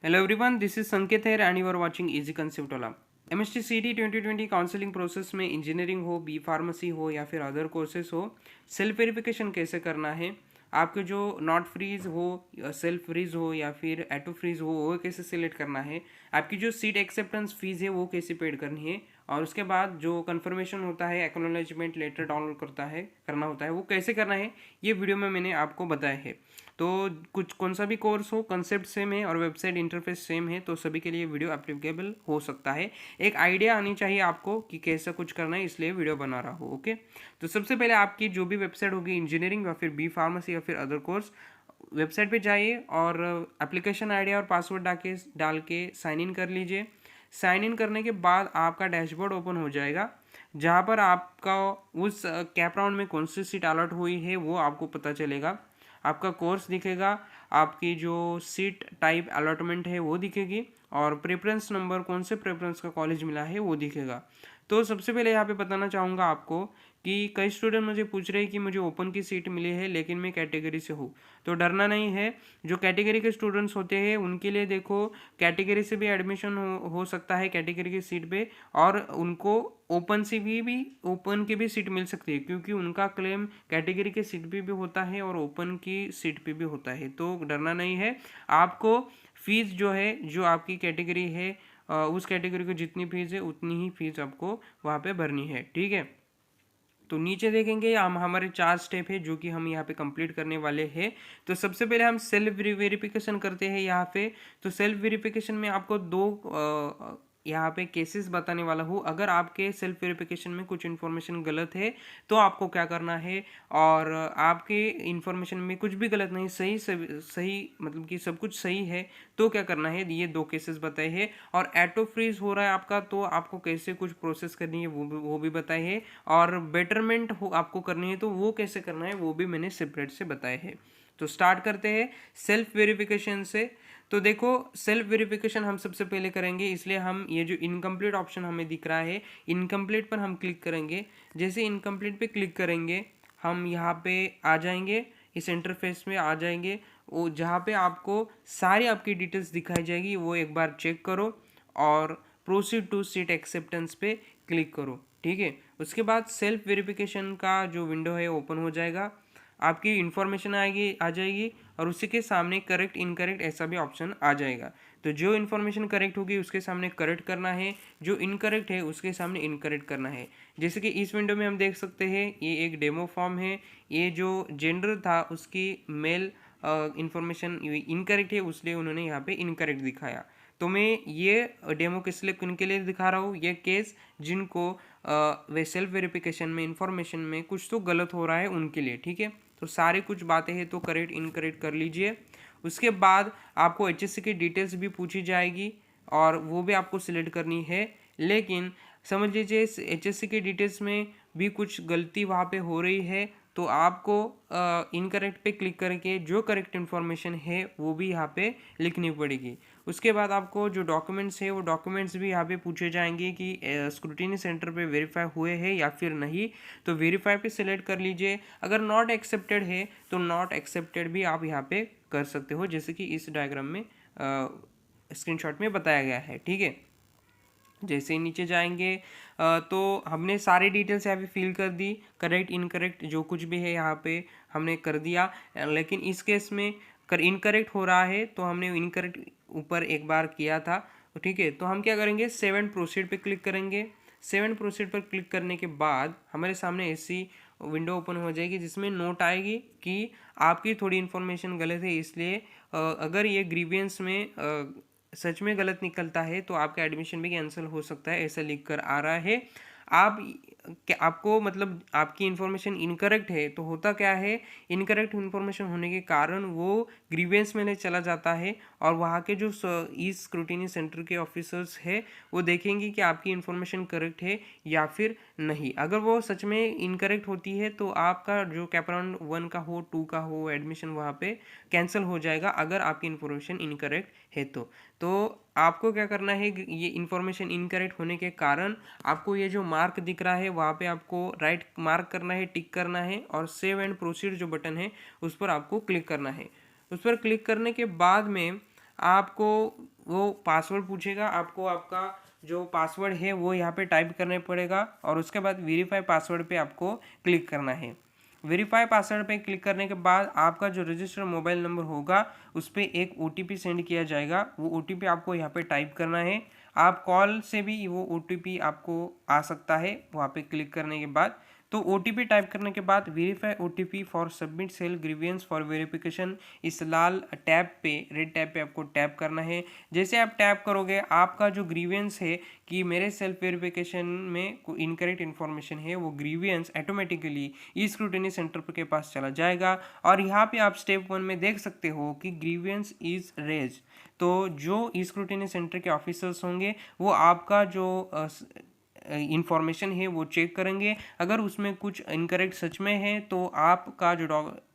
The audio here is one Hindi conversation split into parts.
Hello everyone, this is Sanket here and you are watching Easy Concept वाला। MST CT 2020 काउंसलिंग प्रोसेस में इंजीनियरिंग हो, बी फार्मेसी हो या फिर अदर कोर्सेस हो, सेल्फ वेरिफिकेशन कैसे करना है, आपके जो नॉट फ्रीज हो, सेल्फ फ्रीज हो या फिर एटो फ्रीज हो वो कैसे सिलेक्ट करना है, आपकी जो सीट एक्सेप्टेंस फीस है वो कैसे पेड करनी है, और उसके बाद जो कन्फर्मेशन होता है, एक्नॉलेजमेंट लेटर डाउनलोड करना होता है वो कैसे करना है, ये वीडियो में मैंने आपको बताया है। तो कुछ कौन सा भी कोर्स हो, कंसेप्ट सेम है और वेबसाइट इंटरफेस सेम है, तो सभी के लिए वीडियो एप्लीकेबल हो सकता है। एक आइडिया आनी चाहिए आपको कि कैसा कुछ करना है, इसलिए वीडियो बना रहा हूँ। ओके, तो सबसे पहले आपकी जो भी वेबसाइट होगी, इंजीनियरिंग या फिर बी फार्मेसी या फिर अदर कोर्स, वेबसाइट पे जाइए और एप्लीकेशन आइडिया और पासवर्ड डाल के साइन इन कर लीजिए। साइन इन करने के बाद आपका डैशबोर्ड ओपन हो जाएगा, जहाँ पर आपका उस कैप राउंड में कौन सी सीट अलॉट हुई है वो आपको पता चलेगा। आपका कोर्स दिखेगा, आपकी जो सीट टाइप अलॉटमेंट है वो दिखेगी, और प्रेफरेंस नंबर, कौन से प्रेफरेंस का कॉलेज मिला है वो दिखेगा। तो सबसे पहले यहाँ पे बताना चाहूँगा आपको कि कई स्टूडेंट मुझे पूछ रहे हैं कि मुझे ओपन की सीट मिली है लेकिन मैं कैटेगरी से हूँ। तो डरना नहीं है, जो कैटेगरी के स्टूडेंट्स होते हैं उनके लिए देखो, कैटेगरी से भी एडमिशन हो सकता है कैटेगरी की सीट पे, और उनको ओपन की भी सीट मिल सकती है, क्योंकि उनका क्लेम कैटेगरी के सीट पे भी होता है और ओपन की सीट पे भी होता है। तो डरना नहीं है, आपको फीस जो है, जो आपकी कैटेगरी है, उस कैटेगरी को जितनी फीस है उतनी ही फीस आपको वहाँ पे भरनी है। ठीक है, तो नीचे देखेंगे हम, हमारे 4 स्टेप है जो कि हम यहाँ पे कंप्लीट करने वाले हैं। तो सबसे पहले हम सेल्फ वेरिफिकेशन करते हैं यहाँ पे। तो सेल्फ वेरिफिकेशन में आपको दो यहाँ पे केसेस बताने वाला हूँ। अगर आपके सेल्फ वेरिफिकेशन में कुछ इन्फॉर्मेशन गलत है तो आपको क्या करना है, और आपके इन्फॉर्मेशन में कुछ भी गलत नहीं, सही मतलब कि सब कुछ सही है तो क्या करना है, ये दो केसेस बताए हैं। और एटो फ्रीज हो रहा है आपका, तो आपको कैसे कुछ प्रोसेस करनी है वो भी बताए हैं। और बेटरमेंट हो आपको करनी है तो वो कैसे करना है वो भी मैंने सेपरेट से बताए हैं। तो स्टार्ट करते हैं सेल्फ वेरिफिकेशन से। तो देखो, सेल्फ वेरिफिकेशन हम सबसे पहले करेंगे, इसलिए हम ये जो इनकम्प्लीट ऑप्शन हमें दिख रहा है, इनकम्प्लीट पर हम क्लिक करेंगे। जैसे इनकम्प्लीट पे क्लिक करेंगे, हम यहाँ पे आ जाएंगे, इस इंटरफेस में आ जाएंगे, वो जहाँ पे आपको सारी आपकी डिटेल्स दिखाई जाएगी वो एक बार चेक करो, और प्रोसीड टू सीट एक्सेप्टेंस पे क्लिक करो। ठीक है, उसके बाद सेल्फ वेरिफिकेशन का जो विंडो है ओपन हो जाएगा, आपकी इन्फॉर्मेशन आ जाएगी, और उसी के सामने करेक्ट इनकरेक्ट ऐसा भी ऑप्शन आ जाएगा। तो जो इन्फॉर्मेशन करेक्ट होगी उसके सामने करेक्ट करना है, जो इनकरेक्ट है उसके सामने इनकरेक्ट करना है। जैसे कि इस विंडो में हम देख सकते हैं, ये एक डेमो फॉर्म है, ये जो जेंडर था उसकी मेल इन्फॉर्मेशन इनकरेक्ट है, उसलिए उन्होंने यहाँ पे इनकरेक्ट दिखाया। तो मैं ये डेमो किनके लिए दिखा रहा हूँ, ये केस जिनको वे सेल्फ वेरिफिकेशन में इंफॉर्मेशन में कुछ तो गलत हो रहा है उनके लिए। ठीक है, तो सारे कुछ बातें हैं तो करेक्ट इनकरेक्ट कर लीजिए। उसके बाद आपको एचएससी की डिटेल्स भी पूछी जाएगी और वो भी आपको सिलेक्ट करनी है, लेकिन समझ लीजिए एचएससी की डिटेल्स में भी कुछ गलती वहाँ पे हो रही है, तो आपको इनकरेक्ट पे क्लिक करके जो करेक्ट इन्फॉर्मेशन है वो भी यहाँ पे लिखनी पड़ेगी। उसके बाद आपको जो डॉक्यूमेंट्स है वो डॉक्यूमेंट्स भी यहाँ पे पूछे जाएंगे कि स्क्रूटिनी सेंटर पे वेरीफाई हुए हैं या फिर नहीं, तो वेरीफाई पे सिलेक्ट कर लीजिए। अगर नॉट एक्सेप्टेड है तो नॉट एक्सेप्टेड भी आप यहाँ पे कर सकते हो, जैसे कि इस डायग्राम में स्क्रीनशॉट में बताया गया है। ठीक है, जैसे ही नीचे जाएंगे तो हमने सारी डिटेल्स यहाँ पे फिल कर दी, करेक्ट इनकरेक्ट जो कुछ भी है यहाँ पे हमने कर दिया। लेकिन इस केस में इनकरेक्ट हो रहा है तो हमने इनकरेक्ट ऊपर एक बार किया था। तो ठीक है, तो हम क्या करेंगे, 7 प्रोसीड पे क्लिक करेंगे। 7 प्रोसीड पर क्लिक करने के बाद हमारे सामने ऐसी विंडो ओपन हो जाएगी जिसमें नोट आएगी कि आपकी थोड़ी इन्फॉर्मेशन गलत है, इसलिए अगर ये ग्रीवियंस में सच में गलत निकलता है तो आपका एडमिशन भी कैंसिल हो सकता है, ऐसा लिख कर आ रहा है। आप आपको मतलब आपकी इन्फॉर्मेशन इनकरेक्ट है, तो होता क्या है, इनकरेक्ट इन्फॉर्मेशन होने के कारण वो ग्रीवेंस में चला जाता है, और वहाँ के जो इस स्क्रूटिनी सेंटर के ऑफिसर्स है वो देखेंगे कि आपकी इन्फॉर्मेशन करेक्ट है या फिर नहीं। अगर वो सच में इनकरेक्ट होती है तो आपका जो कैपराउंड 1 का हो, 2 का हो, एडमिशन वहाँ पे कैंसिल हो जाएगा, अगर आपकी इन्फॉर्मेशन इनकरेक्ट है तो आपको क्या करना है, ये इन्फॉर्मेशन इनकरेक्ट होने के कारण आपको ये जो मार्क दिख रहा है वहाँ पे आपको राइट मार्क करना है, टिक करना है, और सेव एंड प्रोसीड जो बटन है उस पर आपको क्लिक करना है। उस पर क्लिक करने के बाद में आपको वो पासवर्ड पूछेगा आपको, आपका जो पासवर्ड है वो यहाँ पे टाइप करने पड़ेगा और उसके बाद वेरीफाई पासवर्ड पे आपको क्लिक करना है। वेरीफाई पासवर्ड पे क्लिक करने के बाद आपका जो रजिस्टर्ड मोबाइल नंबर होगा उस पर एक OTP सेंड किया जाएगा। वो OTP आपको यहाँ पे टाइप करना है। आप कॉल से भी वो OTP आपको आ सकता है वहाँ पे क्लिक करने के बाद। तो OTP टाइप करने के बाद verify OTP for submit cell grievance for verification, इस लाल टैब पे, रेड टैब पे आपको टैप करना है। जैसे आप टैप करोगे आपका जो ग्रीवियंस है कि मेरे सेल्फ वेरिफिकेशन में कोई इनकरेक्ट इन्फॉर्मेशन है, वो ग्रीवियंस ऑटोमेटिकली ई स्क्रूटिनी सेंटर के पास चला जाएगा। और यहाँ पे आप स्टेप 1 में देख सकते हो कि ग्रीवियंस इज रेज। तो जो ई स्क्रूटिनी सेंटर के ऑफिसर्स होंगे वो आपका जो इंफॉर्मेशन है वो चेक करेंगे। अगर उसमें कुछ इनकरेक्ट सच में है तो आपका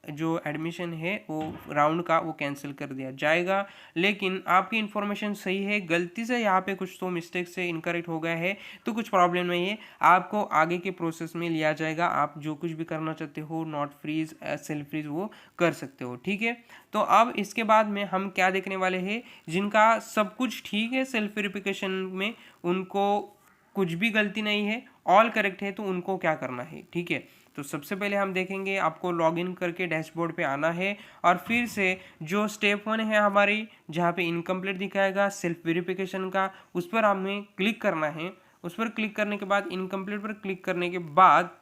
जो एडमिशन है वो राउंड का वो कैंसिल कर दिया जाएगा। लेकिन आपकी इन्फॉर्मेशन सही है, गलती से यहाँ पे कुछ तो मिस्टेक से इनकरेक्ट हो गया है तो कुछ प्रॉब्लम नहीं है, आपको आगे के प्रोसेस में लिया जाएगा। आप जो कुछ भी करना चाहते हो, नॉट फ्रीज, सेल्फ फ्रीज, वो कर सकते हो। ठीक है, तो अब इसके बाद में हम क्या देखने वाले हैं, जिनका सब कुछ ठीक है सेल्फ वेरिफिकेशन में, उनको कुछ भी गलती नहीं है, ऑल करेक्ट है, तो उनको क्या करना है। ठीक है, तो सबसे पहले हम देखेंगे आपको लॉगिन करके डैशबोर्ड पे आना है और फिर से जो स्टेप 1 है हमारी, जहाँ पे इनकम्प्लीट दिखाएगा सेल्फ वेरिफिकेशन का, उस पर हमें क्लिक करना है। उस पर क्लिक करने के बाद इनकम्प्लीट पर क्लिक करने के बाद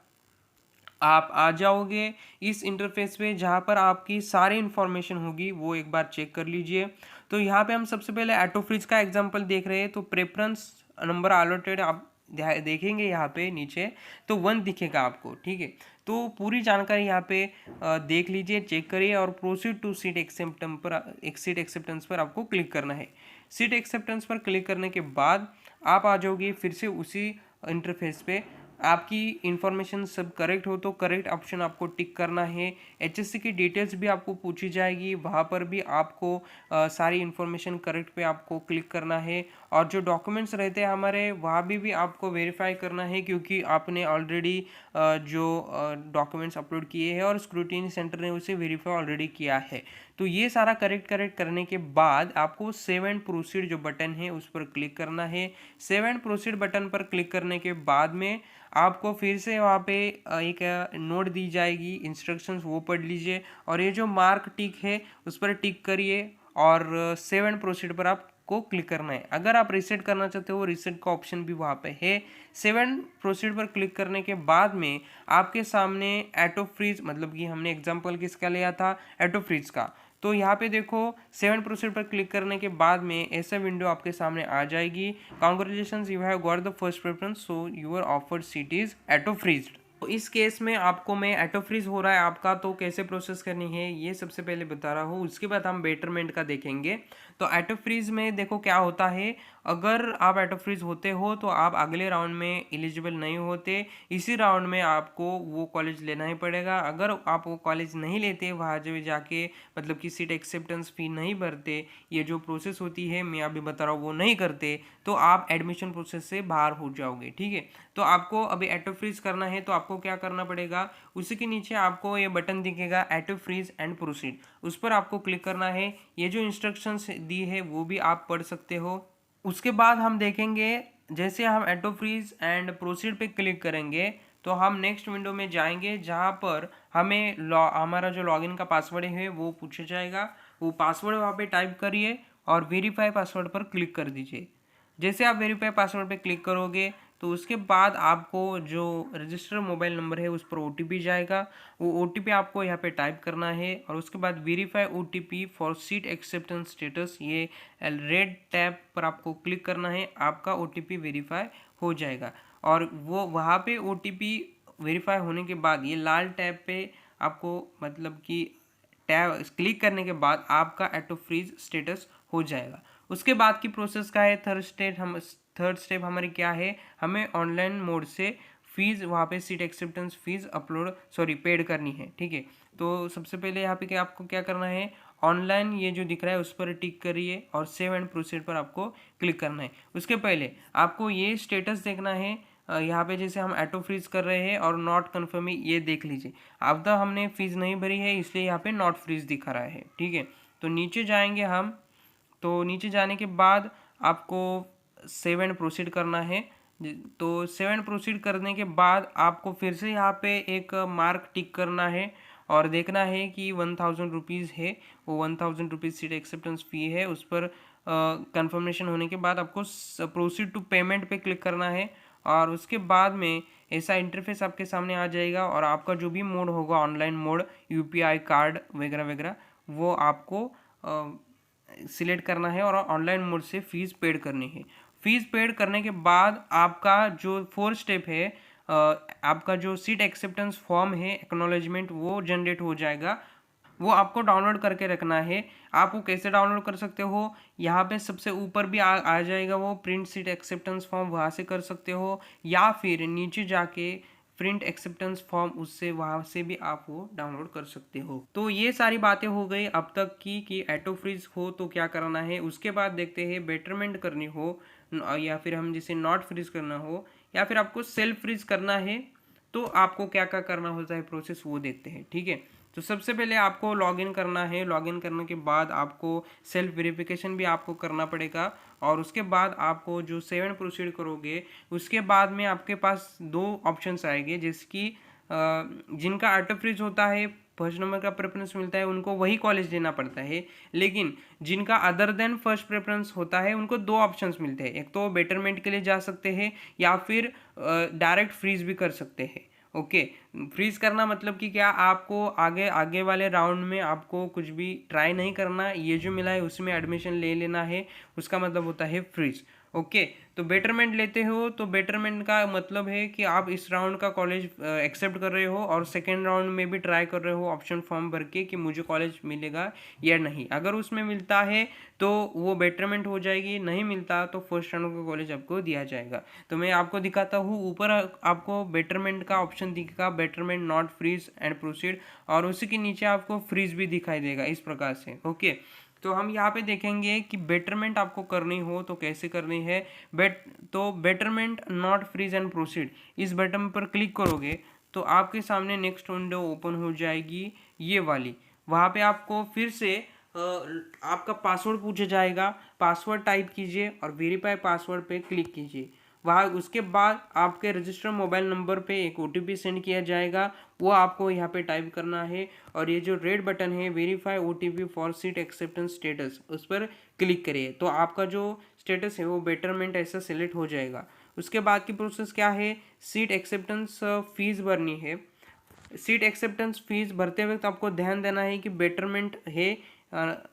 आप आ जाओगे इस इंटरफेस पे, जहाँ पर आपकी सारी इन्फॉर्मेशन होगी वो एक बार चेक कर लीजिए। तो यहाँ पे हम सबसे पहले ऑटो फ्रीज का एग्जांपल देख रहे हैं। तो प्रेफरेंस नंबर अलॉटेड आप देखेंगे यहाँ पे नीचे तो 1 दिखेगा आपको। ठीक है, तो पूरी जानकारी यहाँ पे देख लीजिए, चेक करिए और प्रोसीड टू सीट एक्सेप्टेंस पर आपको क्लिक करना है। सीट एक्सेप्टेंस पर क्लिक करने के बाद आप आ जाओगे फिर से उसी इंटरफेस पे। आपकी इन्फॉर्मेशन सब करेक्ट हो तो करेक्ट ऑप्शन आपको टिक करना है। HSC की डिटेल्स भी आपको पूछी जाएगी, वहाँ पर भी आपको सारी इन्फॉर्मेशन करेक्ट पे आपको क्लिक करना है। और जो डॉक्यूमेंट्स रहते हैं हमारे, वहाँ भी आपको वेरीफाई करना है, क्योंकि आपने ऑलरेडी जो डॉक्यूमेंट्स अपलोड किए हैं और स्क्रूटिनी सेंटर ने उसे वेरीफाई ऑलरेडी किया है। तो ये सारा करेक्ट करने के बाद आपको सेव एंड प्रोसीड जो बटन है उस पर क्लिक करना है। सेव एंड प्रोसीड बटन पर क्लिक करने के बाद में आपको फिर से वहाँ पे एक नोट दी जाएगी, इंस्ट्रक्शंस, वो पढ़ लीजिए और ये जो मार्क टिक है उस पर टिक करिए और सेव एंड प्रोसीड पर आपको क्लिक करना है। अगर आप रीसेट करना चाहते हो, रीसेट का ऑप्शन भी वहाँ पे है। सेव एंड प्रोसीड पर क्लिक करने के बाद में आपके सामने ऑटो फ्रीज, मतलब कि हमने एग्जाम्पल किसका लिया था, ऑटो फ्रीज का, तो यहाँ पे देखो 7 प्रोसीड पर क्लिक करने के बाद में ऐसा विंडो आपके सामने आ जाएगी। Congratulations, you have got the first preference, so your offered seat is auto freezed. तो इस केस में आपको मैं ऑटो फ्रीज हो रहा है आपका, तो कैसे प्रोसेस करनी है ये सबसे पहले बता रहा हूँ, उसके बाद हम बेटरमेंट का देखेंगे। तो ऑटो फ्रीज में देखो क्या होता है, अगर आप ऑटो फ्रीज होते हो तो आप अगले राउंड में एलिजिबल नहीं होते, इसी राउंड में आपको वो कॉलेज लेना ही पड़ेगा। अगर आप वो कॉलेज नहीं लेते, वहाँ जो जाके मतलब कि सीट एक्सेप्टेंस फी नहीं भरते, ये जो प्रोसेस होती है मैं अभी बता रहा हूँ वो नहीं करते, तो आप एडमिशन प्रोसेस से बाहर हो जाओगे। ठीक है, तो आपको अभी ऑटो फ्रीज करना है तो आपको क्या करना पड़ेगा, उसी के नीचे आपको ये बटन दिखेगा ऑटो फ्रीज एंड प्रोसीड, उस पर आपको क्लिक करना है। ये जो इंस्ट्रक्शंस दी है वो भी आप पढ़ सकते हो। उसके बाद हम देखेंगे, जैसे हम ऑटो फ्रीज एंड प्रोसीड पे क्लिक करेंगे तो हम नेक्स्ट विंडो में जाएंगे, जहाँ पर हमें हमारा जो लॉगिन का पासवर्ड है वो पूछा जाएगा। वो पासवर्ड वहाँ पे टाइप करिए और वेरीफाई पासवर्ड पर क्लिक कर दीजिए। जैसे आप वेरीफाई पासवर्ड पे क्लिक करोगे तो उसके बाद आपको जो रजिस्टर मोबाइल नंबर है उस पर OTP जाएगा। वो OTP आपको यहाँ पे टाइप करना है और उसके बाद verify OTP for seat acceptance status, ये रेड टैब पर आपको क्लिक करना है, आपका OTP वेरीफाई हो जाएगा। और वो वहाँ पे OTP वेरीफाई होने के बाद ये लाल टैब पे आपको मतलब कि टैब क्लिक करने के बाद आपका ऑटो फ्रीज स्टेटस हो जाएगा। उसके बाद की प्रोसेस का है थर्ड स्टेप हमारी क्या है, हमें ऑनलाइन मोड से फीस, वहाँ पे सीट एक्सेप्टेंस फीस पेड करनी है। ठीक है, तो सबसे पहले यहाँ पे आपको क्या करना है, ऑनलाइन ये जो दिख रहा है उस पर टिक करिए और सेव एंड प्रोसीड पर आपको क्लिक करना है। उसके पहले आपको ये स्टेटस देखना है, यहाँ पे जैसे हम ऑटो फ्रीज कर रहे हैं और नॉट कन्फर्मिंग, ये देख लीजिए। अब तक हमने फीस नहीं भरी है इसलिए यहाँ पे नॉट फ्रीज दिखा रहा है। ठीक है, तो नीचे जाएंगे हम, तो नीचे जाने के बाद आपको सेव एंड प्रोसीड करना है। तो सेव एंड प्रोसीड करने के बाद आपको फिर से यहाँ पे एक मार्क टिक करना है और देखना है कि 1000 रुपीज़ है, वो 1000 रुपीज़ सीट एक्सेप्टेंस फ़ी है। उस पर कंफर्मेशन होने के बाद आपको प्रोसीड टू पेमेंट पे क्लिक करना है और उसके बाद में ऐसा इंटरफेस आपके सामने आ जाएगा और आपका जो भी मोड होगा, ऑनलाइन मोड, यूपीआई कार्ड वगैरह वगैरह, वो आपको सिलेक्ट करना है और ऑनलाइन मोड से फ़ीस पेड करनी है। फ़ीस पेड करने के बाद आपका जो 4 स्टेप है, आपका जो सीट एक्सेप्टेंस फॉर्म है, एक्नॉलेजमेंट, वो जनरेट हो जाएगा। वो आपको डाउनलोड करके रखना है। आप वो कैसे डाउनलोड कर सकते हो, यहाँ पे सबसे ऊपर भी आ जाएगा वो प्रिंट सीट एक्सेप्टेंस फॉर्म, वहाँ से कर सकते हो, या फिर नीचे जाके प्रिंट एक्सेप्टेंस फॉर्म, उससे वहाँ से भी आप वो डाउनलोड कर सकते हो। तो ये सारी बातें हो गई अब तक की कि ऑटो फ्रीज हो तो क्या करना है। उसके बाद देखते हैं बेटरमेंट करनी हो या फिर हम जिसे नॉट फ्रीज करना हो या फिर आपको सेल्फ फ्रीज करना है, तो आपको क्या क्या करना होता है प्रोसेस, वो देखते हैं। ठीक है, तो सबसे पहले आपको लॉगिन करना है। लॉगिन करने के बाद आपको सेल्फ वेरिफिकेशन भी आपको करना पड़ेगा और उसके बाद आपको जो सेव एंड प्रोसीड करोगे, उसके बाद में आपके पास 2 ऑप्शंस आएंगे, जिसकी जिनका ऑटो फ्रीज होता है, फर्स्ट नंबर का प्रेफरेंस मिलता है, उनको वही कॉलेज देना पड़ता है। लेकिन जिनका अदर देन फर्स्ट प्रेफरेंस होता है, उनको 2 ऑप्शंस मिलते हैं। एक तो बेटरमेंट के लिए जा सकते हैं या फिर डायरेक्ट फ्रीज भी कर सकते हैं। ओके, फ्रीज करना मतलब कि क्या, आपको आगे आगे वाले राउंड में आपको कुछ भी ट्राई नहीं करना, ये जो मिला है उसमें एडमिशन ले लेना है, उसका मतलब होता है फ्रीज। ओके, तो बेटरमेंट लेते हो तो बेटरमेंट का मतलब है कि आप इस राउंड का कॉलेज एक्सेप्ट कर रहे हो और सेकेंड राउंड में भी ट्राई कर रहे हो ऑप्शन फॉर्म भर के कि मुझे कॉलेज मिलेगा या नहीं। अगर उसमें मिलता है तो वो बेटरमेंट हो जाएगी, नहीं मिलता तो फर्स्ट राउंड का कॉलेज आपको दिया जाएगा। तो मैं आपको दिखाता हूँ, ऊपर आपको बेटरमेंट का ऑप्शन दिखेगा, betterment, not freeze and proceed, और उसी के नीचे आपको फ्रीज भी दिखाई देगा इस प्रकार से। ओके, तो हम यहाँ पे देखेंगे कि बेटरमेंट आपको करनी हो तो कैसे करनी है। तो betterment, not freeze and proceed, इस बटन पर क्लिक करोगे तो आपके सामने नेक्स्ट विंडो ओपन हो जाएगी, ये वाली। वहाँ पे आपको फिर से आपका पासवर्ड पूछा जाएगा, पासवर्ड टाइप कीजिए और वेरीफाई पासवर्ड पे क्लिक कीजिए। वहाँ उसके बाद आपके रजिस्टर मोबाइल नंबर पे एक OTP सेंड किया जाएगा, वो आपको यहाँ पे टाइप करना है और ये जो रेड बटन है, verify OTP for seat acceptance status, उस पर क्लिक करिए तो आपका जो स्टेटस है वो बेटरमेंट ऐसा सिलेक्ट हो जाएगा। उसके बाद की प्रोसेस क्या है, सीट एक्सेप्टेंस फीस भरनी है। सीट एक्सेप्टेंस फीस भरते वक्त आपको ध्यान देना है कि बेटरमेंट है,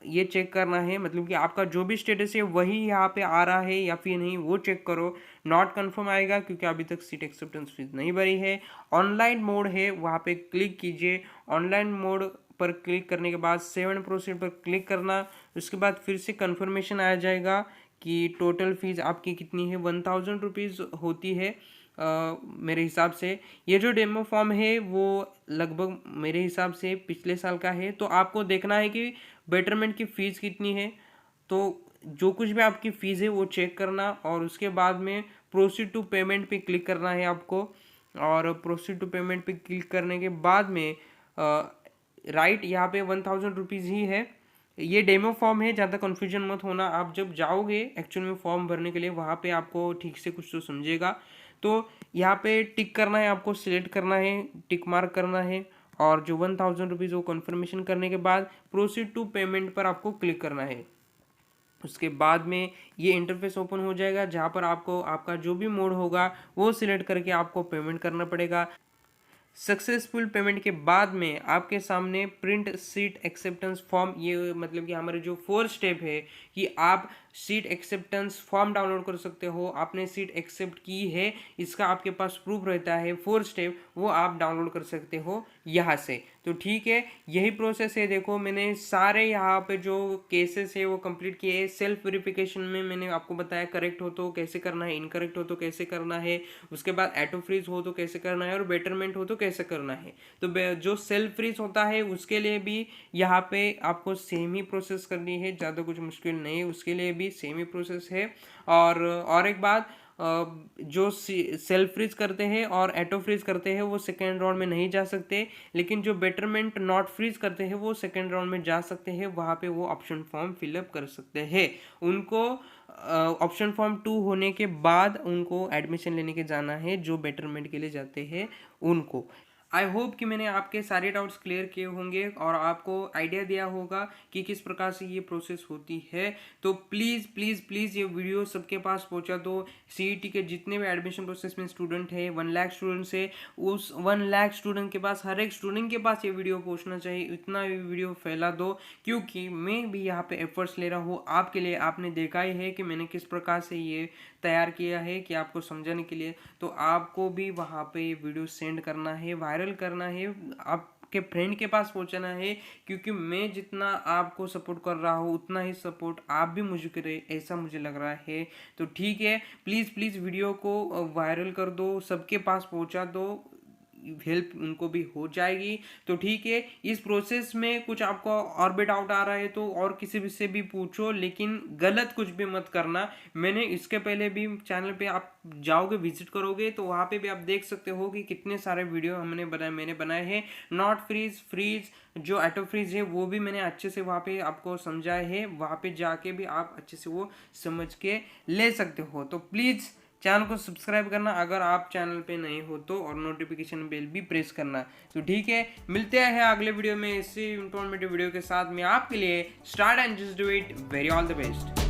ये चेक करना है, मतलब कि आपका जो भी स्टेटस है वही यहाँ पे आ रहा है या फिर नहीं, वो चेक करो। नॉट कन्फर्म आएगा क्योंकि अभी तक सीट एक्सेप्टेंस फीस नहीं भरी है। ऑनलाइन मोड है, वहाँ पे क्लिक कीजिए। ऑनलाइन मोड पर क्लिक करने के बाद सेव एंड प्रोसीड पर क्लिक करना। उसके बाद फिर से कन्फर्मेशन आ जाएगा कि टोटल फीस आपकी कितनी है, 1000 रुपीज़ होती है मेरे हिसाब से। ये जो डेमो फॉर्म है वो लगभग मेरे हिसाब से पिछले साल का है। तो आपको देखना है कि बेटरमेंट की फ़ीस कितनी है, तो जो कुछ भी आपकी फ़ीस है वो चेक करना और उसके बाद में प्रोसीड टू पेमेंट पे क्लिक करना है आपको। और प्रोसीड टू पेमेंट पे क्लिक करने के बाद में राइट यहाँ पे 1000 रुपीज़ ही है। ये डेमो फॉर्म है, ज़्यादा कन्फ्यूजन मत होना। आप जब जाओगे एक्चुअल में फॉर्म भरने के लिए, वहाँ पे आपको ठीक से कुछ तो समझेगा। तो यहाँ पे टिक करना है, आपको सिलेक्ट करना है, टिक मार्क करना है और जो 1000 रुपीज़ वो कन्फर्मेशन करने के बाद प्रोसीड टू पेमेंट पर आपको क्लिक करना है। उसके बाद में ये इंटरफेस ओपन हो जाएगा जहाँ पर आपको आपका जो भी मोड होगा वो सिलेक्ट करके आपको पेमेंट करना पड़ेगा। सक्सेसफुल पेमेंट के बाद में आपके सामने प्रिंट सीट एक्सेप्टेंस फॉर्म, ये मतलब कि हमारे जो 4 स्टेप है कि आप सीट एक्सेप्टेंस फॉर्म डाउनलोड कर सकते हो, आपने सीट एक्सेप्ट की है, इसका आपके पास प्रूफ रहता है। 4 स्टेप वो आप डाउनलोड कर सकते हो यहाँ से। तो ठीक है, यही प्रोसेस है। देखो मैंने सारे यहाँ पे जो केसेस है वो कंप्लीट किए। सेल्फ वेरिफिकेशन में मैंने आपको बताया करेक्ट हो तो कैसे करना है, इनकरेक्ट हो तो कैसे करना है, उसके बाद ऑटो फ्रीज हो तो कैसे करना है और बेटरमेंट हो तो कैसे करना है। तो जो सेल्फ फ्रीज होता है उसके लिए भी यहाँ पे आपको सेम ही प्रोसेस करनी है, ज़्यादा कुछ मुश्किल नहीं है, उसके लिए भी सेम ही प्रोसेस है। और एक बात, जो सेल्फ फ्रीज करते हैं और ऑटो फ्रीज करते हैं वो सेकेंड राउंड में नहीं जा सकते, लेकिन जो बेटरमेंट नॉट फ्रीज करते हैं वो सेकेंड राउंड में जा सकते हैं। वहाँ पे वो ऑप्शन फॉर्म फिलअप कर सकते हैं। उनको ऑप्शन फॉर्म 2 होने के बाद उनको एडमिशन लेने के जाना है, जो बेटरमेंट के लिए जाते हैं उनको। आई होप कि मैंने आपके सारे डाउट्स क्लियर किए होंगे और आपको आइडिया दिया होगा कि किस प्रकार से ये प्रोसेस होती है। तो प्लीज़ प्लीज़ प्लीज़ ये वीडियो सबके पास पहुंचा दो। सीईटी के जितने भी एडमिशन प्रोसेस में स्टूडेंट है, 1 लाख स्टूडेंट्स है, उस 1 लाख स्टूडेंट के पास, हर एक स्टूडेंट के पास ये वीडियो पहुंचना चाहिए। इतना वीडियो फैला दो, क्योंकि मैं भी यहाँ पे एफर्ट्स ले रहा हूँ आपके लिए। आपने देखा ही है कि मैंने किस प्रकार से ये तैयार किया है कि आपको समझाने के लिए। तो आपको भी वहाँ पे वीडियो सेंड करना है, वायरल करना है, आपके फ्रेंड के पास पहुँचाना है, क्योंकि मैं जितना आपको सपोर्ट कर रहा हूँ उतना ही सपोर्ट आप भी मुझे करें, ऐसा मुझे लग रहा है। तो ठीक है, प्लीज़ प्लीज़ वीडियो को वायरल कर दो, सबके पास पहुँचा दो, हेल्प उनको भी हो जाएगी। तो ठीक है, इस प्रोसेस में कुछ आपको और भी डाउट आ रहा है तो और किसी भी से भी पूछो, लेकिन गलत कुछ भी मत करना। मैंने इसके पहले भी चैनल पे आप जाओगे, विजिट करोगे तो वहाँ पे भी आप देख सकते हो कि कितने सारे वीडियो मैंने बनाए हैं। नॉट फ्रीज, फ्रीज, जो ऑटो फ्रीज है वो भी मैंने अच्छे से वहाँ पे आपको समझाए है। वहाँ पे जाके भी आप अच्छे से वो समझ के ले सकते हो। तो प्लीज़ चैनल को सब्सक्राइब करना अगर आप चैनल पे नहीं हो तो, और नोटिफिकेशन बेल भी प्रेस करना। तो ठीक है, मिलते हैं अगले वीडियो में इसी इंफॉर्मेटिव वीडियो के साथ। मैं आपके लिए start and just do it, very all the best.